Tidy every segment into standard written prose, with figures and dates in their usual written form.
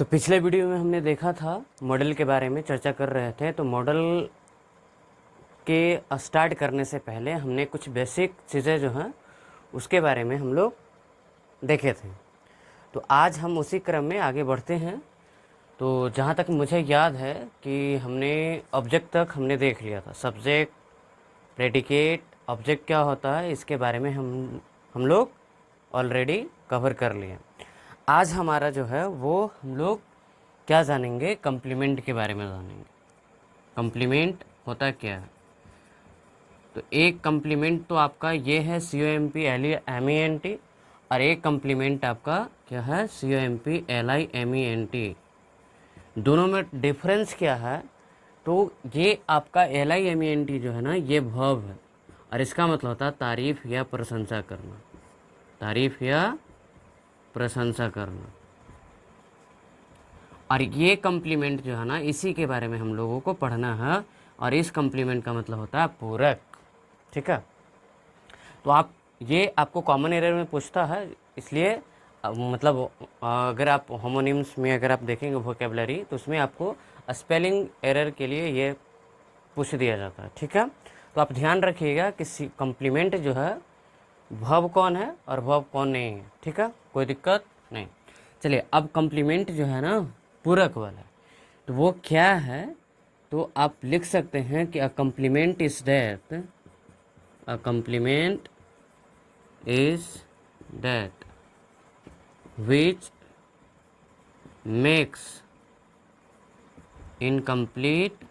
तो पिछले वीडियो में हमने देखा था मॉडल के बारे में चर्चा कर रहे थे। तो मॉडल के स्टार्ट करने से पहले हमने कुछ बेसिक चीज़ें जो हैं उसके बारे में हम लोग देखे थे। तो आज हम उसी क्रम में आगे बढ़ते हैं। तो जहाँ तक मुझे याद है कि हमने ऑब्जेक्ट तक हमने देख लिया था। सब्जेक्ट, प्रेडिकेट, ऑब्जेक्ट क्या होता है इसके बारे में हम लोग ऑलरेडी कवर कर लिए। आज हमारा जो है वो हम लोग क्या जानेंगे, कम्प्लीमेंट के बारे में जानेंगे। कम्प्लीमेंट होता क्या है? तो एक कम्प्लीमेंट तो आपका ये है COMP LEMENT, और एक कम्प्लीमेंट आपका क्या है, COMP LIMENT। दोनों में डिफरेंस क्या है? तो ये आपका LIMENT जो है ना, ये वर्ब है और इसका मतलब होता है तारीफ़ या प्रशंसा करना। तारीफ़ या प्रशंसा करना। और ये कम्प्लीमेंट जो है ना, इसी के बारे में हम लोगों को पढ़ना है। और इस कम्प्लीमेंट का मतलब होता है पूरक। ठीक है। तो ये आपको कॉमन एरर में पूछता है, इसलिए मतलब अगर आप होमोनिम्स में अगर आप देखेंगे वोकेबलरी, तो उसमें आपको स्पेलिंग एरर के लिए ये पूछ दिया जाता है। ठीक है। तो आप ध्यान रखिएगा कि कम्प्लीमेंट जो है वर्ब कौन है और वर्ब कौन नहीं है। ठीक है, कोई दिक्कत नहीं। चलिए, अब कम्प्लीमेंट जो है ना पूरक वाला, तो वो क्या है? तो आप लिख सकते हैं कि a complement is that, a complement is that which makes incomplete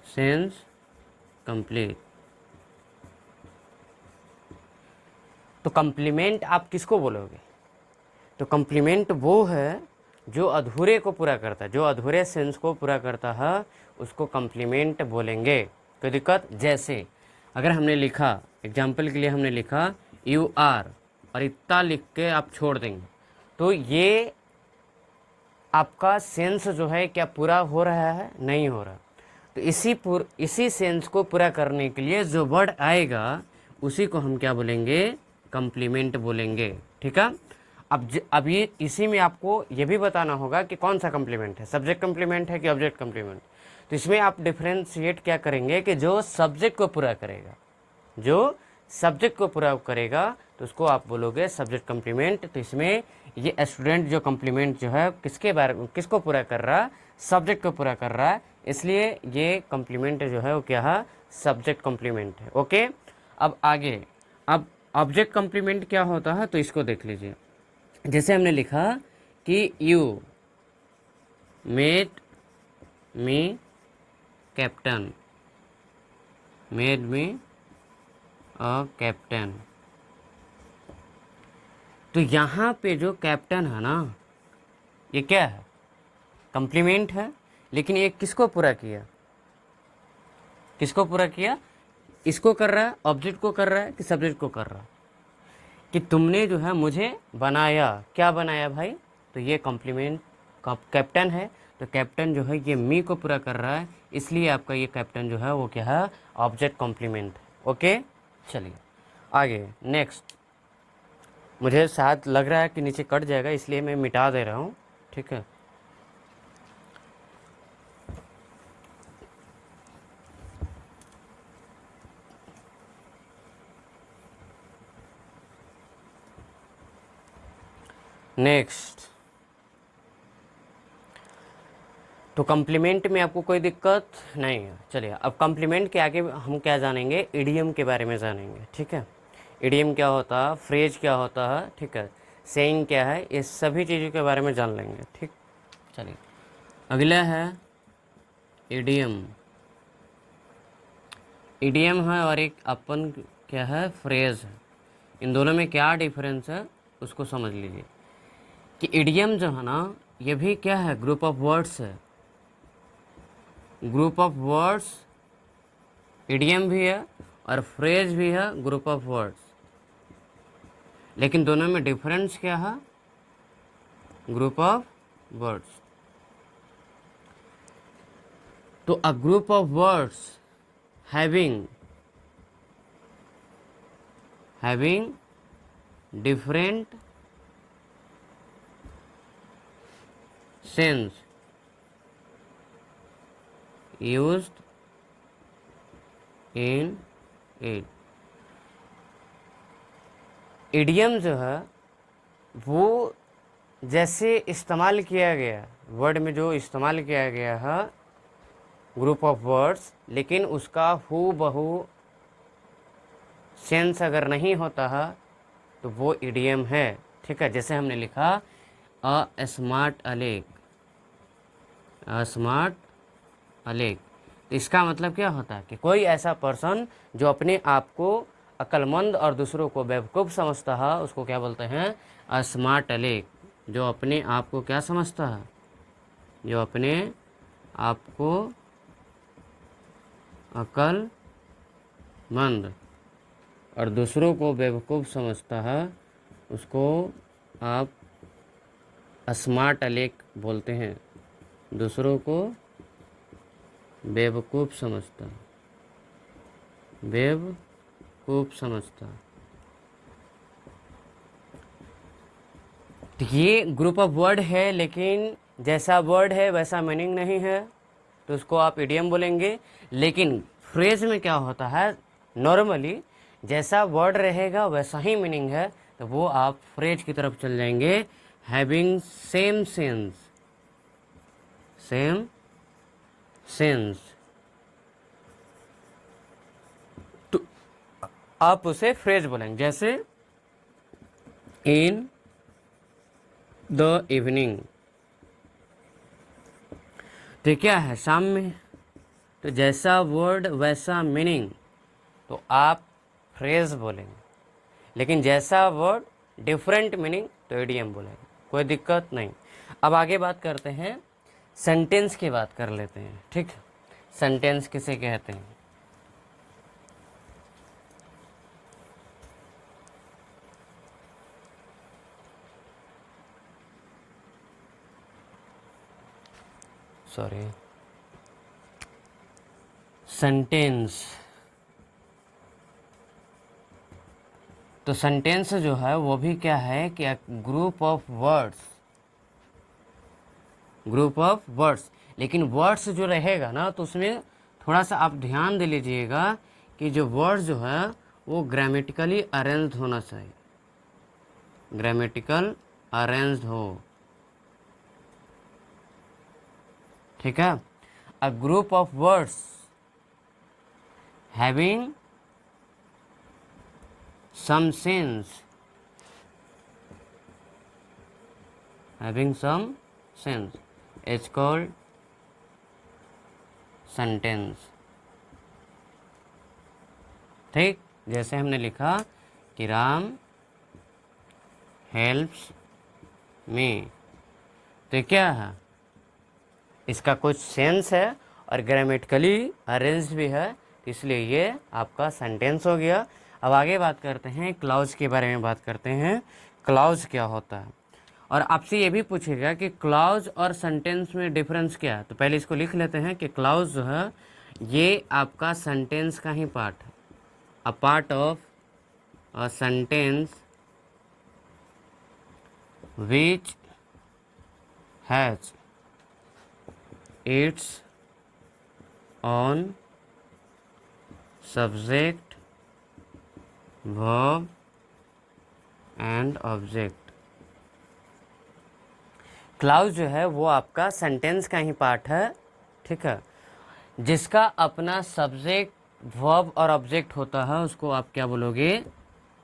sense complete. तो कम्प्लीमेंट आप किसको बोलोगे? तो कम्प्लीमेंट वो है जो अधूरे को पूरा करता है, जो अधूरे सेंस को पूरा करता है, उसको कम्प्लीमेंट बोलेंगे। कोई दिक्कत? जैसे अगर हमने लिखा, एग्जाम्पल के लिए हमने लिखा यू आर और इतना लिख के आप छोड़ देंगे, तो ये आपका सेंस जो है क्या पूरा हो रहा है? नहीं हो रहा। तो इसी सेंस को पूरा करने के लिए जो वर्ड आएगा उसी को हम क्या बोलेंगे? कम्प्लीमेंट बोलेंगे। ठीक है। अब ये इसी में आपको ये भी बताना होगा कि कौन सा कम्प्लीमेंट है, सब्जेक्ट कम्प्लीमेंट है कि ऑब्जेक्ट कम्प्लीमेंट। तो इसमें आप डिफ्रेंशिएट क्या करेंगे कि जो सब्जेक्ट को पूरा करेगा, जो सब्जेक्ट को पूरा करेगा तो उसको आप बोलोगे सब्जेक्ट कम्प्लीमेंट। तो इसमें ये स्टूडेंट जो कम्प्लीमेंट जो है किसको पूरा कर रहा है? सब्जेक्ट को पूरा कर रहा है, इसलिए ये कम्प्लीमेंट जो है वो क्या है? सब्जेक्ट कम्प्लीमेंट है। ओके। अब आगे, अब ऑब्जेक्ट कम्प्लीमेंट क्या होता है तो इसको देख लीजिए। जैसे हमने लिखा कि you made me captain, made me a captain. तो यहाँ पे जो कैप्टन है ना, ये क्या है? कम्प्लीमेंट है। लेकिन ये किसको पूरा किया? किसको पूरा किया? इसको कर रहा है, ऑब्जेक्ट को कर रहा है कि सब्जेक्ट को कर रहा है? कि तुमने जो है मुझे बनाया। क्या बनाया भाई? तो ये कम्प्लीमेंट कैप्टन है। तो कैप्टन जो है ये मी को पूरा कर रहा है, इसलिए आपका ये कैप्टन जो है वो क्या है? ऑब्जेक्ट कम्प्लीमेंट है। ओके। चलिए आगे नेक्स्ट। मुझे शायद लग रहा है कि नीचे कट जाएगा, इसलिए मैं मिटा दे रहा हूँ। ठीक है। नेक्स्ट, तो कम्प्लीमेंट में आपको कोई दिक्कत नहीं है। चलिए, अब कम्प्लीमेंट के आगे हम क्या जानेंगे? इडियम के बारे में जानेंगे। ठीक है। इडियम क्या होता है, फ्रेज क्या होता है, ठीक है, सेइंग क्या है, ये सभी चीज़ों के बारे में जान लेंगे। ठीक। चलिए, अगला है इडियम। इडियम है और एक अपन क्या है? फ्रेज है। इन दोनों में क्या डिफरेंस है उसको समझ लीजिए। कि इडियम जो है ना, ये भी क्या है? ग्रुप ऑफ वर्ड्स है। ग्रुप ऑफ वर्ड्स इडियम भी है और फ्रेज भी है, ग्रुप ऑफ वर्ड्स। लेकिन दोनों में डिफरेंस क्या है? Group of words. तो a group of words having different sense used in it. Idiom जो है वो जैसे इस्तेमाल किया गया वर्ड में, जो इस्तेमाल किया गया है ग्रुप ऑफ वर्ड्स, लेकिन उसका हू बहू सेंस अगर नहीं होता है तो वो इडियम है। ठीक है, जैसे हमने लिखा a smart Alec, a smart Alec, तो इसका मतलब क्या होता है कि कोई ऐसा पर्सन जो अपने आप को अक्लमंद और दूसरों को बेवकूफ़ समझता है उसको क्या बोलते हैं, अ स्मार्ट अलेक। जो अपने आप को क्या समझता है, जो अपने आप को अक्लमंद और दूसरों को बेवकूफ़ समझता है उसको आप स्मार्ट अलेक बोलते हैं। दूसरों को बेवकूफ़ समझता, बेवकूफ़ समझता। तो ये ग्रुप ऑफ वर्ड है, लेकिन जैसा वर्ड है वैसा मीनिंग नहीं है, तो उसको आप इडियम बोलेंगे। लेकिन फ्रेज में क्या होता है, नॉर्मली जैसा वर्ड रहेगा वैसा ही मीनिंग है, तो वो आप फ्रेज की तरफ चल जाएंगे। Having same sense, same sense, तो आप उसे फ्रेज बोलेंगे। जैसे इन द इवनिंग, तो क्या है, शाम में, तो जैसा वर्ड वैसा मीनिंग, तो आप फ्रेज बोलेंगे। लेकिन जैसा वर्ड डिफरेंट मीनिंग तो इडियम बोलेंगे, कोई दिक्कत नहीं। अब आगे बात करते हैं, सेंटेंस की बात कर लेते हैं। ठीक, सेंटेंस किसे कहते हैं। सॉरी, सेंटेंस, तो सेंटेंस जो है वो भी क्या है कि group of words, group of words. लेकिन वर्ड्स जो रहेगा ना तो उसमें थोड़ा सा आप ध्यान दे लीजिएगा कि जो वर्ड्स जो है वो ग्रामेटिकली अरेंज्ड होना चाहिए, ग्रामेटिकल अरेंज्ड हो। ठीक है, अ group of words having some sense, having some sense is called sentence। ठीक, जैसे हमने लिखा कि राम हेल्प्स मी, तो क्या है, इसका कुछ सेंस है और ग्रामेटिकली अरेंज्ड भी है, इसलिए ये आपका सेंटेंस हो गया। अब आगे बात करते हैं, क्लाउज के बारे में बात करते हैं। क्लाउज क्या होता है, और आपसे ये भी पूछेगा कि क्लाउज और सेंटेंस में डिफरेंस क्या है। तो पहले इसको लिख लेते हैं कि क्लाउज जो है ये आपका सेंटेंस का ही पार्ट है, a part of a sentence which has its own subject verb and object. Clause जो है वो आपका सेंटेंस का ही पार्ट है। ठीक है, जिसका अपना सब्जेक्ट वर्ब और ऑब्जेक्ट होता है उसको आप क्या बोलोगे,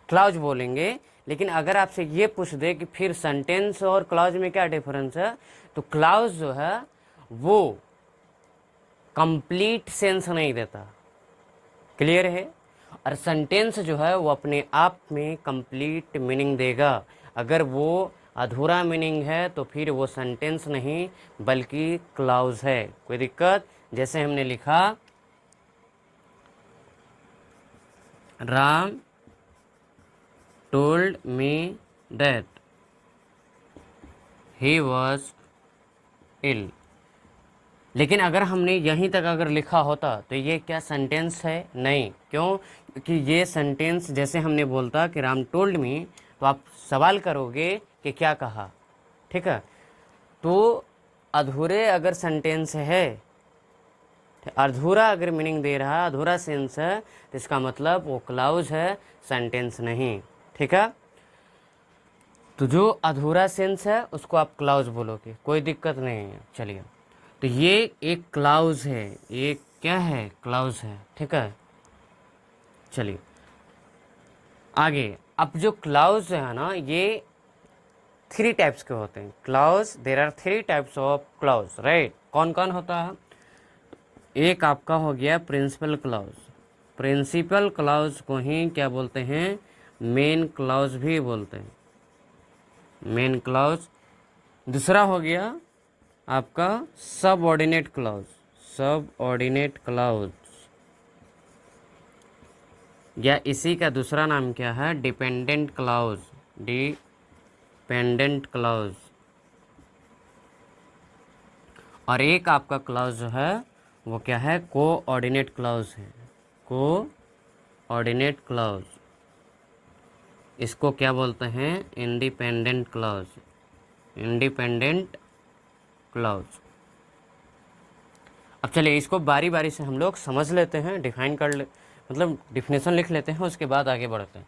क्लाउज बोलेंगे। लेकिन अगर आपसे ये पूछ दे कि फिर सेंटेंस और क्लाउज में क्या डिफरेंस है, तो क्लाउज जो है वो कंप्लीट सेंस नहीं देता, क्लियर है, और सेंटेंस जो है वो अपने आप में कंप्लीट मीनिंग देगा। अगर वो अधूरा मीनिंग है तो फिर वो सेंटेंस नहीं बल्कि क्लाउज है, कोई दिक्कत। जैसे हमने लिखा Ram told me that he was ill, लेकिन अगर हमने यहीं तक अगर लिखा होता तो ये क्या सेंटेंस है, नहीं। क्यों, क्योंकि ये सेंटेंस जैसे हमने बोलता कि राम टोल्ड मी, तो आप सवाल करोगे कि क्या कहा, ठीक है। तो अधूरे अगर सेंटेंस है, अधूरा अगर मीनिंग दे रहा है, अधूरा सेंस है, तो इसका मतलब वो क्लाउज है, सेंटेंस नहीं, ठीक है। तो जो अधूरा सेंस है उसको आप क्लाउज बोलोगे, कोई दिक्कत नहीं है। चलिए, तो ये एक क्लाउज है, ये क्या है, क्लाउज है, ठीक है। चलिए आगे, अब जो क्लाउज है ना, ये 3 टाइप्स के होते हैं clause. There are 3 types of clause, right. कौन कौन होता है? एक आपका हो गया प्रिंसिपल क्लाउज। प्रिंसिपल क्लाउज को ही क्या बोलते हैं, मेन क्लाउज भी बोलते हैं, मेन क्लाउज। दूसरा हो गया आपका सबऑर्डिनेट क्लाउज, सबऑर्डिनेट क्लाउज, या इसी का दूसरा नाम क्या है, डिपेंडेंट क्लाउज, डिपेंडेंट क्लाउज। और एक आपका क्लाउज जो है वो क्या है, कोऑर्डिनेट क्लाउज है, कोऑर्डिनेट क्लाउज। इसको क्या बोलते हैं, इंडिपेंडेंट क्लाउज, इंडिपेंडेंट क्लाउज। अब चलिए इसको बारी बारी से हम लोग समझ लेते हैं, डिफाइन कर ले, मतलब डिफिनेशन लिख लेते हैं, उसके बाद आगे बढ़ते हैं।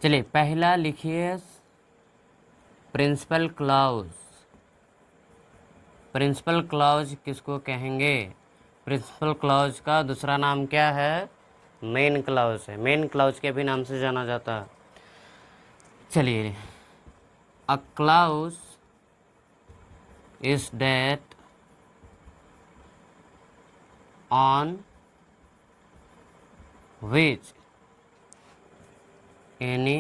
चलिए पहला लिखिए प्रिंसिपल क्लाउज। प्रिंसिपल क्लाउज किसको कहेंगे, प्रिंसिपल क्लाउज का दूसरा नाम क्या है, मेन क्लाउज है, मेन क्लाउज के भी नाम से जाना जाता है। चलिए, a clause is that on which any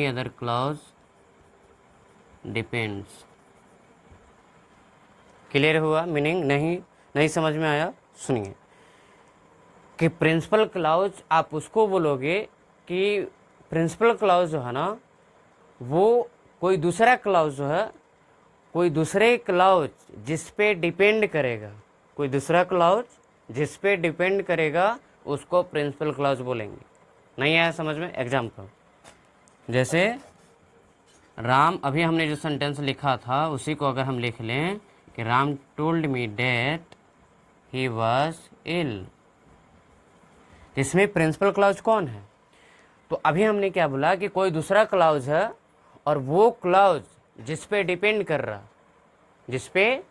other clause depends। Clear हुआ मीनिंग? नहीं समझ में आया? सुनिए कि प्रिंसिपल क्लाउज आप उसको बोलोगे कि प्रिंसिपल क्लाउज जो है ना, वो कोई दूसरा क्लाउज जो है, कोई दूसरे क्लाउज जिस पे डिपेंड करेगा, कोई दूसरा क्लाउज जिस पे डिपेंड करेगा उसको प्रिंसिपल क्लाउज बोलेंगे। नहीं आया समझ में? एग्जाम्पल जैसे राम, अभी हमने जो सेंटेंस लिखा था उसी को अगर हम लिख लें कि Ram told me that he was ill, इसमें प्रिंसिपल क्लाउज कौन है? तो अभी हमने क्या बोला कि कोई दूसरा क्लाउज है, और वो क्लाउज जिस पे डिपेंड कर रहा, जिस पे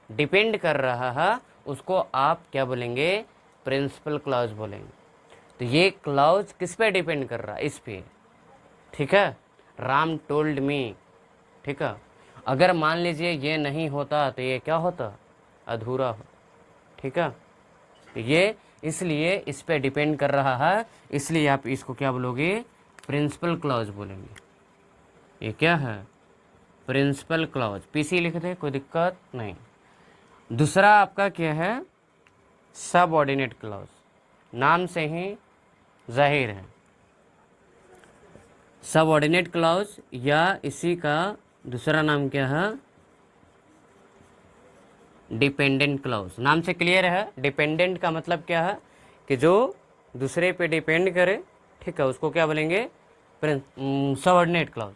डिपेंड कर रहा है, उसको आप क्या बोलेंगे, प्रिंसिपल क्लाउज बोलेंगे। तो ये क्लाउज किस पे डिपेंड कर रहा है, इस पे, ठीक है, राम टोल्ड मी, ठीक है। अगर मान लीजिए ये नहीं होता तो ये क्या होता, अधूरा हो, ठीक है। तो ये इसलिए इस पे डिपेंड कर रहा है, इसलिए आप इसको क्या बोलोगे, प्रिंसिपल क्लाउज बोलेंगे। ये क्या है, प्रिंसिपल क्लाउज। पीसी लिख दे, कोई दिक्कत नहीं। दूसरा आपका क्या है, सबऑर्डिनेट क्लाउज, नाम से ही जाहिर है, सबऑर्डिनेट क्लाउज, या इसी का दूसरा नाम क्या है, डिपेंडेंट क्लाउज। नाम से क्लियर है, डिपेंडेंट का मतलब क्या है कि जो दूसरे पे डिपेंड करे, ठीक है, उसको क्या बोलेंगे, सबऑर्डिनेट क्लाउज।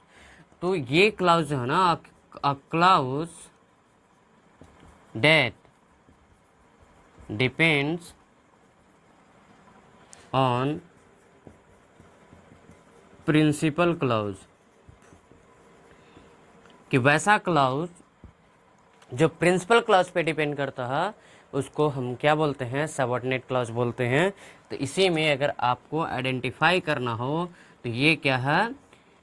तो ये क्लाउज जो है ना, अ clause that depends on principal clause, कि वैसा क्लाउज जो प्रिंसिपल क्लाउज पे डिपेंड करता है उसको हम क्या बोलते हैं, सबऑर्डिनेट क्लाउज बोलते हैं। तो इसी में अगर आपको आइडेंटिफाई करना हो तो ये क्या है,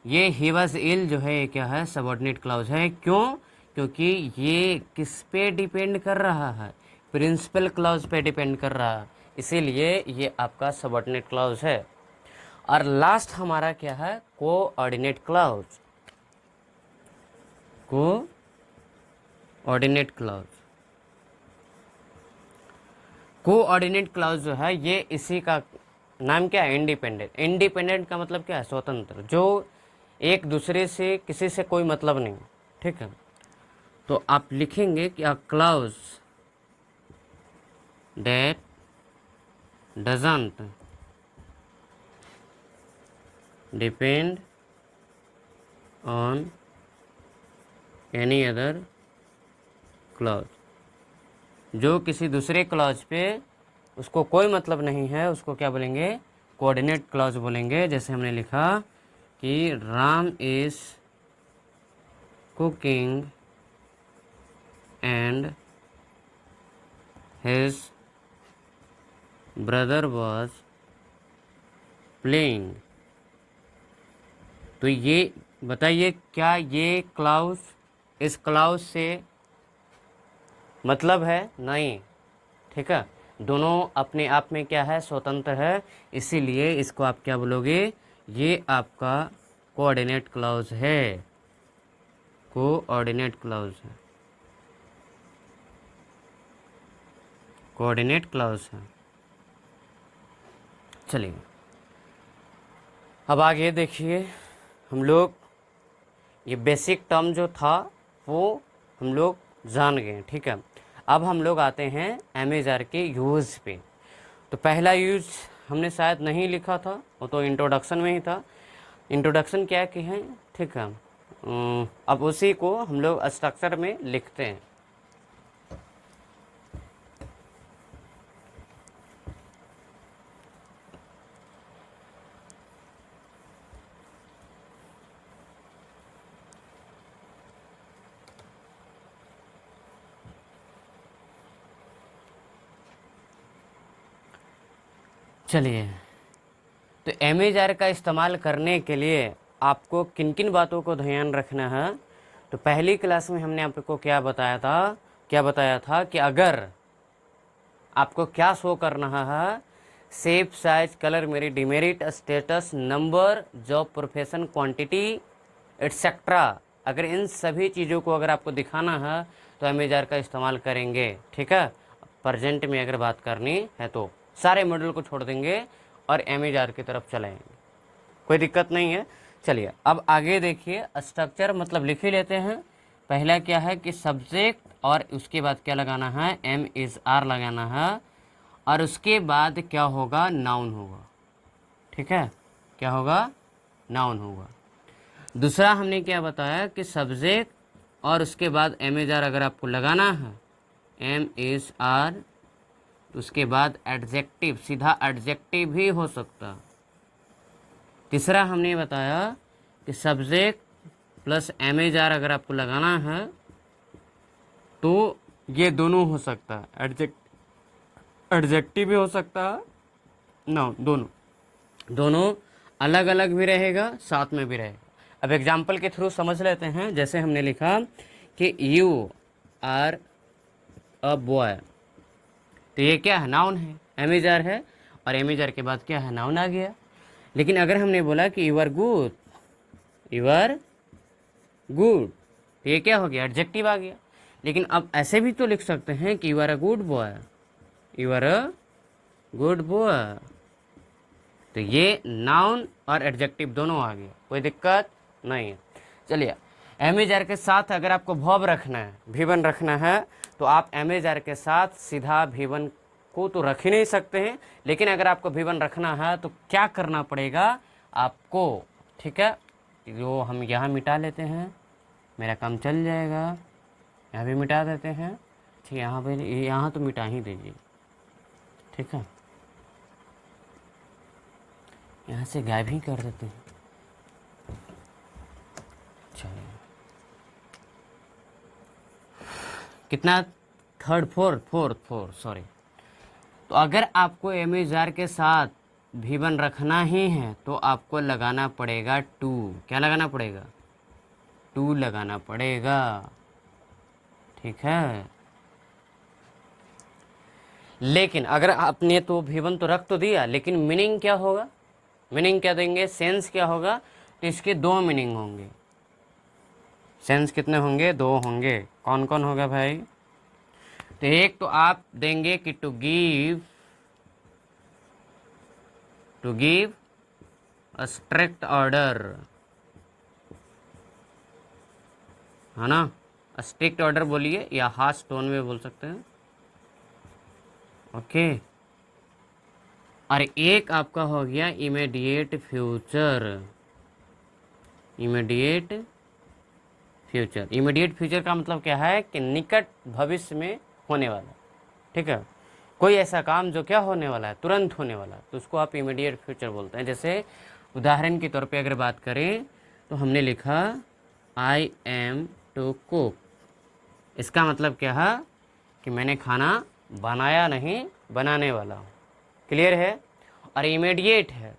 ये ही वाज इल जो है, ये क्या है, सबऑर्डिनेट क्लाउज है। क्यों? क्योंकि ये किस पे डिपेंड कर रहा है, प्रिंसिपल क्लाउज पे डिपेंड कर रहा है, इसीलिए ये आपका सबऑर्डिनेट क्लाउज है। और लास्ट हमारा क्या है, कोऑर्डिनेट क्लाउज। को ऑर्डिनेट क्लॉज। कोऑर्डिनेट क्लॉज जो है ये इसी का नाम क्या है? इंडिपेंडेंट। इंडिपेंडेंट का मतलब क्या है? स्वतंत्र, जो एक दूसरे से किसी से कोई मतलब नहीं। ठीक है, तो आप लिखेंगे कि a clause that doesn't depend on any other clause, जो किसी दूसरे क्लॉज पे उसको कोई मतलब नहीं है, उसको क्या बोलेंगे? कोऑर्डिनेट क्लॉज बोलेंगे। जैसे हमने लिखा कि Ram is cooking and his brother was playing. तो ये बताइए, क्या ये क्लॉज इस क्लॉज से मतलब है? नहीं। ठीक है, दोनों अपने आप में क्या है? स्वतंत्र है। इसीलिए इसको आप क्या बोलोगे? ये आपका कोऑर्डिनेट क्लॉज है, कोऑर्डिनेट क्लॉज है, कोऑर्डिनेट क्लॉज है। चलिए अब आगे देखिए, हम लोग ये बेसिक टर्म जो था वो हम लोग जान गए। ठीक है, अब हम लोग आते हैं एमेजार के यूज़ पे। तो पहला यूज़ हमने शायद नहीं लिखा था, वो तो इंट्रोडक्शन में ही था। इंट्रोडक्शन क्या कि है? ठीक है, अब उसी को हम लोग स्ट्रक्चर में लिखते हैं। चलिए, तो एमेजार का इस्तेमाल करने के लिए आपको किन किन बातों को ध्यान रखना है? तो पहली क्लास में हमने आपको क्या बताया था कि अगर आपको क्या शो करना है? Shape, size, colour, merit, demerit, status, number, job, profession, quantity etcetera. अगर इन सभी चीज़ों को अगर आपको दिखाना है तो एमेजार का इस्तेमाल करेंगे। ठीक है, प्रेजेंट में अगर बात करनी है तो सारे मॉडल को छोड़ देंगे और एमेजार की तरफ चलेंगे, कोई दिक्कत नहीं है। चलिए अब आगे देखिए, स्ट्रक्चर मतलब लिख ही लेते हैं। पहला क्या है कि सब्जेक्ट, और उसके बाद क्या लगाना है? एम इज़ आर लगाना है, और उसके बाद क्या होगा? नाउन होगा। ठीक है, क्या होगा? नाउन होगा। दूसरा हमने क्या बताया कि सब्जेक्ट और उसके बाद एम इज़ आर अगर आपको लगाना है, एम इज़ आर, उसके बाद एडजेक्टिव, सीधा एडजेक्टिव भी हो सकता। तीसरा हमने बताया कि subject plus am is are अगर आपको लगाना है तो ये दोनों हो सकता है, एडजेक्टिव भी हो सकता है, नाउन, दोनों अलग अलग भी रहेगा, साथ में भी रहेगा। अब एग्जाम्पल के थ्रू समझ लेते हैं। जैसे हमने लिखा कि यू आर अ बॉय, तो ये क्या है? नाउन है, एम इज़ आर है, और एम इज़ आर के बाद क्या है? नाउन आ गया। लेकिन अगर हमने बोला कि you are good, you are good, तो ये क्या हो गया? एडजेक्टिव आ गया। लेकिन अब ऐसे भी तो लिख सकते हैं कि you are a good boy, you are a good boy, तो ये नाउन और एडजेक्टिव दोनों आ गया, कोई दिक्कत नहीं है। चलिए, एम इज़ आर के साथ अगर आपको वर्ब रखना है, भी1 रखना है, तो आप एम इज़ आर के साथ सीधा भी1 को तो रख ही नहीं सकते हैं। लेकिन अगर आपको भी1 रखना है तो क्या करना पड़ेगा आपको? ठीक है, जो हम यहाँ मिटा लेते हैं, मेरा काम चल जाएगा। यहाँ भी मिटा देते हैं। ठीक है, यहाँ पे, यहाँ तो मिटा ही दीजिए। ठीक है, यहाँ से गायब ही कर देते हैं। चलिए, कितना? Fourth, sorry. तो अगर आपको एम इज़ आर के साथ भी1 रखना ही है तो आपको लगाना पड़ेगा 2। क्या लगाना पड़ेगा? 2 लगाना पड़ेगा। ठीक है, लेकिन अगर आपने तो भी1 तो रख तो दिया, लेकिन मीनिंग क्या होगा? मीनिंग क्या देंगे? सेंस क्या होगा? तो इसके 2 मीनिंग होंगे। सेंस कितने होंगे? 2 होंगे। कौन कौन होगा भाई? तो एक तो आप देंगे कि to give a strict order, है ना? स्ट्रिक्ट ऑर्डर बोलिए या हार्श टोन में बोल सकते हैं। ओके। और एक आपका हो गया immediate future. Immediate future, immediate future का मतलब क्या है कि निकट भविष्य में होने वाला, ठीक है? कोई ऐसा काम जो क्या होने वाला है, तुरंत होने वाला, तो उसको आप इमीडिएट फ्यूचर बोलते हैं। जैसे उदाहरण के तौर पे अगर बात करें तो हमने लिखा आई एम टू कुक। इसका मतलब क्या है कि मैंने खाना बनाया नहीं, बनाने वाला हूँ। क्लियर है? और इमीडिएट है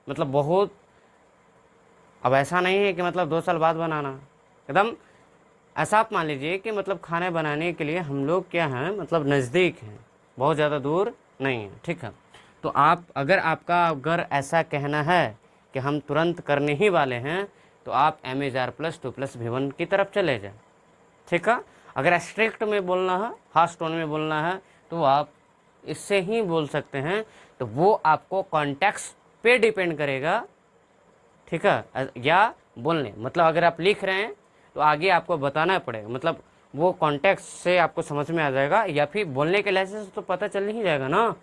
मतलब बहुत, अब ऐसा नहीं है कि मतलब 2 साल बाद बनाना, एकदम ऐसा आप मान लीजिए कि मतलब खाने बनाने के लिए हम लोग क्या हैं, मतलब नज़दीक हैं, बहुत ज़्यादा दूर नहीं है, ठीक है? तो आप अगर ऐसा कहना है कि हम तुरंत करने ही वाले हैं, तो आप MAR+2+V1 की तरफ चले जाएं, ठीक है? अगर स्ट्रिक्ट में बोलना है, हार्श टोन में बोलना है, तो आप इससे ही बोल सकते हैं। तो वो आपको कॉन्टेक्स्ट पे डिपेंड करेगा, ठीक है? या बोलने मतलब अगर आप लिख रहे हैं तो आगे आपको बताना पड़ेगा, मतलब वो कॉन्टेक्स्ट से आपको समझ में आ जाएगा, या फिर बोलने के लहजे से तो पता चल ही जाएगा ना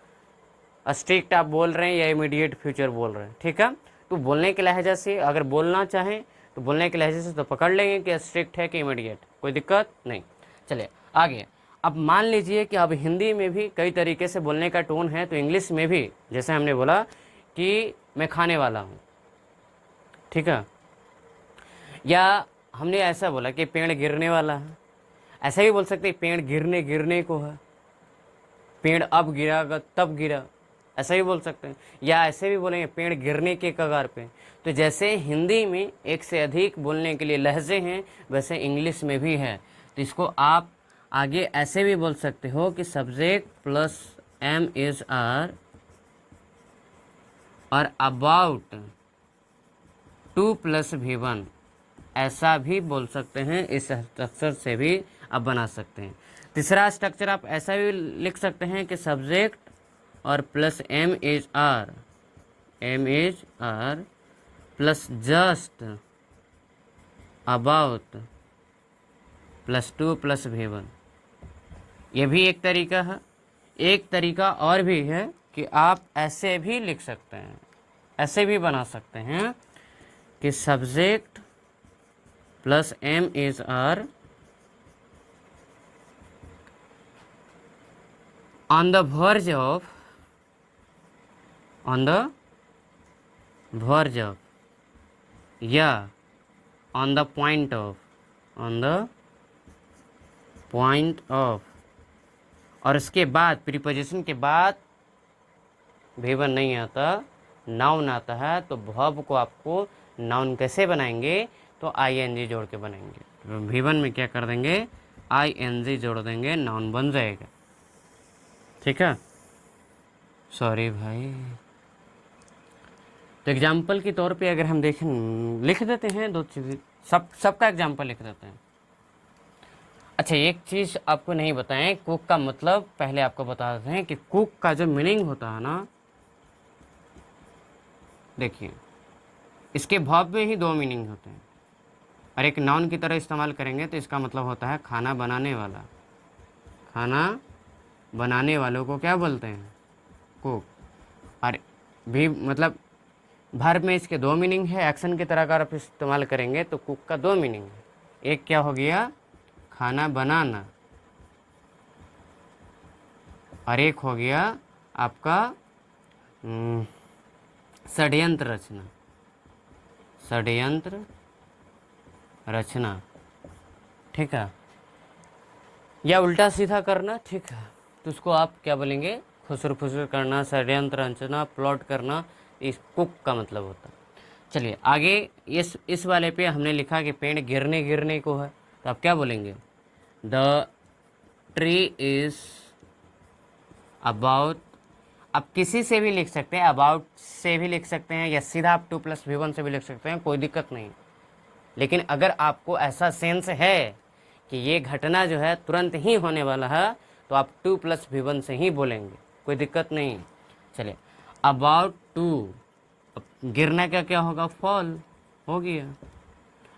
स्ट्रिक्ट आप बोल रहे हैं या इमीडिएट फ्यूचर बोल रहे हैं, ठीक है? तो बोलने के लहजे से अगर बोलना चाहें तो बोलने के लहजे से तो पकड़ लेंगे कि स्ट्रिक्ट है कि इमीडिएट, कोई दिक्कत नहीं। चलिए आगे। अब मान लीजिए कि अब हिंदी में भी कई तरीके से बोलने का टोन है, तो इंग्लिश में भी जैसे हमने बोला कि मैं खाने वाला हूँ, ठीक है? या हमने ऐसा बोला कि पेड़ गिरने वाला है, ऐसा ही बोल सकते हैं पेड़ गिरने को है, पेड़ अब गिरा तब गिरा, ऐसा ही बोल सकते हैं। या ऐसे भी बोलेंगे पेड़ गिरने के कगार पे। तो जैसे हिंदी में एक से अधिक बोलने के लिए लहजे हैं, वैसे इंग्लिश में भी है। तो इसको आप आगे ऐसे भी बोल सकते हो कि सब्जेक्ट प्लस MAR और अबाउट 2+V1, ऐसा भी बोल सकते हैं। इस स्ट्रक्चर से भी आप बना सकते हैं। तीसरा स्ट्रक्चर आप ऐसा भी लिख सकते हैं कि सब्जेक्ट और plus MAR plus just about +2+V1। ये भी एक तरीका है। एक तरीका और भी है कि आप ऐसे भी लिख सकते हैं, ऐसे भी बना सकते हैं कि subject plus MAR on the verge of या on the point of, और उसके बाद प्रीपोजिशन के बाद V1 नहीं आता, नाउन आता है। तो वर्ब को आपको नाउन कैसे बनाएंगे? तो ING जोड़ के बनाएंगे। तो V1 में क्या कर देंगे? ING जोड़ देंगे, नाउन बन जाएगा, ठीक है? सॉरी भाई। तो एग्जाम्पल के तौर पे अगर हम देखें, लिख देते हैं 2 चीज़ें, सबका एग्जाम्पल लिख देते हैं। अच्छा, एक चीज़ आपको नहीं बताएं, कुक का मतलब पहले आपको बता देते हैं कि कुक का जो मीनिंग होता है ना, देखिए इसके वर्ब में ही 2 मीनिंग होते हैं, और एक नाउन की तरह इस्तेमाल करेंगे तो इसका मतलब होता है खाना बनाने वाला। खाना बनाने वालों को क्या बोलते हैं? कुक। और भी मतलब वर्ब में इसके 2 मीनिंग है। एक्शन की तरह अगर आप इस्तेमाल करेंगे तो कुक का 2 मीनिंग है। एक क्या हो गया? खाना बनाना, और एक हो गया आपका षड्यंत्र रचना। षड्यंत्र रचना, ठीक है? या उल्टा सीधा करना, ठीक है? तो उसको आप क्या बोलेंगे? खुसर फुसर करना, षड्यंत्र रचना, प्लॉट करना, इस कुक का मतलब होता है। चलिए आगे। इस वाले पे हमने लिखा कि पेड़ गिरने को है, तो आप क्या बोलेंगे? द ट्री इज अबाउट, आप किसी से भी लिख सकते हैं, अबाउट से भी लिख सकते हैं, या सीधा आप 2+V1 से भी लिख सकते हैं, कोई दिक्कत नहीं। लेकिन अगर आपको ऐसा सेंस है कि ये घटना जो है तुरंत ही होने वाला है, तो आप 2+V1 से ही बोलेंगे, कोई दिक्कत नहीं। चलिए, अबाउट टू, गिरना क्या क्या होगा, फॉल हो गया।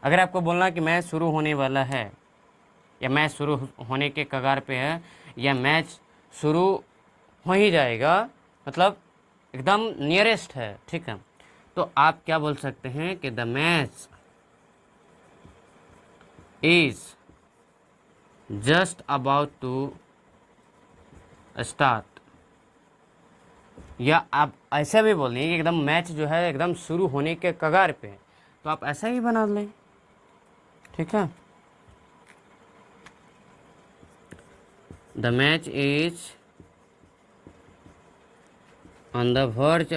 अगर आपको बोलना कि मैच शुरू होने वाला है, या मैच शुरू होने के कगार पे है, या मैच शुरू हो ही जाएगा, मतलब एकदम नियरेस्ट है, ठीक है, तो आप क्या बोल सकते हैं कि the match is just about to start. या आप ऐसा भी बोल देंगे कि एकदम मैच जो है एकदम शुरू होने के कगार पे है, तो आप ऐसा ही बना लें, ठीक है। The match is on the verge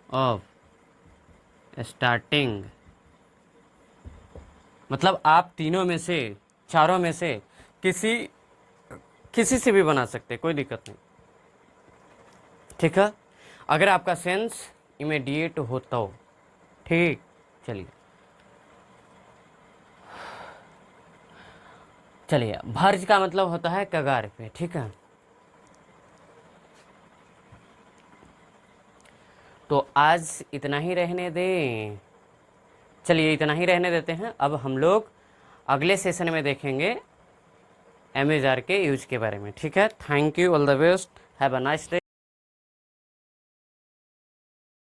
of starting. मतलब आप तीनों में से, चारों में से किसी से भी बना सकते, कोई दिक्कत नहीं, ठीक है, अगर आपका सेंस इमीडिएट होता हो, ठीक। चलिए भर्ज का मतलब होता है कगार पे, ठीक है। तो आज इतना ही रहने दें, चलिए इतना ही रहने देते हैं। अब हम लोग अगले सेशन में देखेंगे एमेजार के यूज के बारे में, ठीक है। Thank you, all the best, have a nice day.